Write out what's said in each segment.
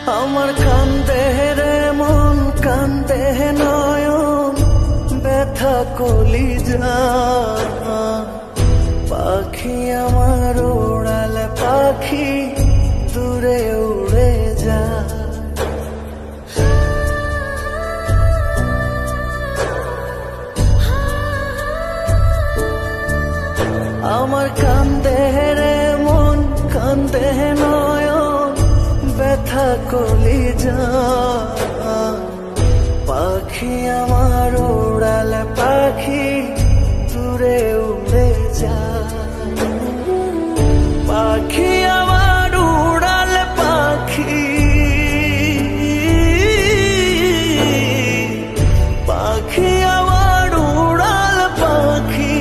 আমার কান্দে রে মন, কান্দে নয়ন, ব্যথা কলিজা। পাখি আমার উড়াল পাখি, দূরে উড়ে যা। আমার কান্দে রে মন, কান্দে নয়ন, ব্যথা কলিজা। পাখি আমার উড়াল পাখি, দূরে উড়ে যা। পাখি আমার উড়াল পাখি, পাখি আমার উড়াল পাখি,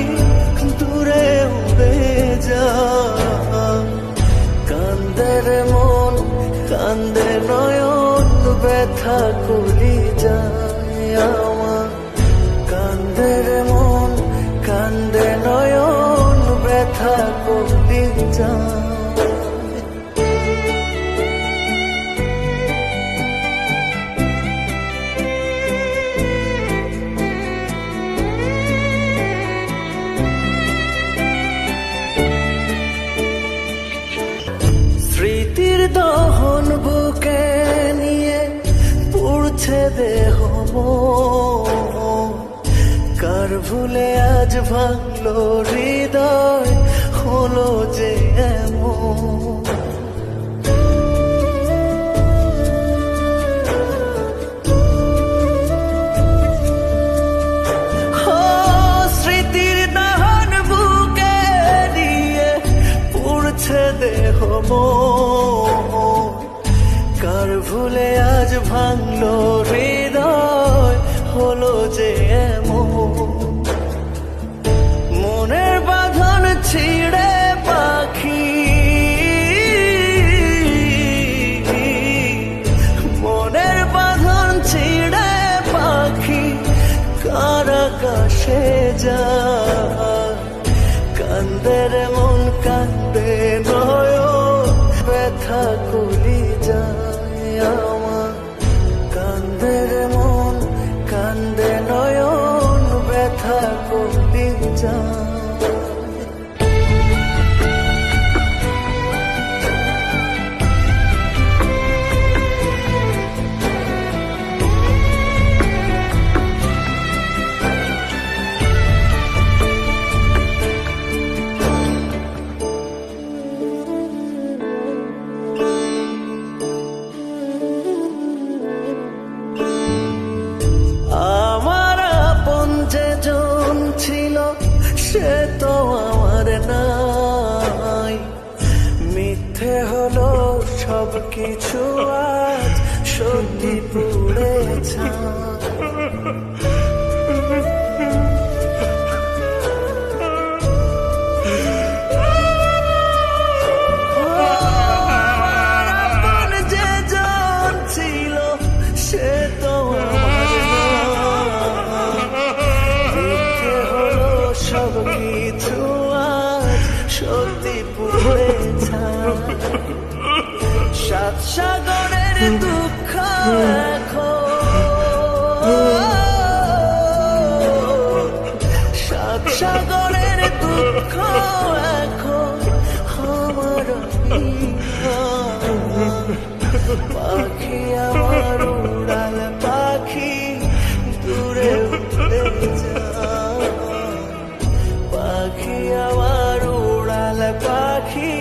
দূরে উড়ে যা। কান্দে রে মন, কান্দে নয়ন, ব্যথা কলিজা আমার। কান্দে রে মন, কান্দে নয়ন, ব্যথা কলিজা। স্মৃতির দহন বুকে নিয়ে পুড়ছে দেহ মন। কার ভুলে আজ ভাঙলো হৃদয়, হলো যে এমন। স্মৃতির দহন বুকে নিয়ে পুড়ছে দেহ মন। কার ভুলে আজ ভাঙলো হৃদয়, হলো যে এমন। মনের বাঁধন ছিঁড়ে পাখি, মনের বাঁধন ছিঁড়ে পাখি, কার আকাশে যা। কান্দে রে মন, কান্দে নয়ন, ব্যথা কলিজা আমার। কান্দে রে মন, কান্দে নয়ন, ব্যথা কলিজা। আমার আপন যে জন ছিল, সে তো আমার নাই। মিথ্যে হলো সব কিছু, আজ সত্যি পুড়ে ছাই। আমার আপন যে জন ছিল, সে তো আমার নাই। মিথ্যে হলো সব কিছু, আজ সত্যি পুড়ে ছাই। সাত সাগরের দুঃখ এখন, সাত সাগরের দুঃখ এখন আমার। পাখি আমার উড়াল পাখি, দূরে উড়ে যা। পাখি আমার উড়াল পাখি,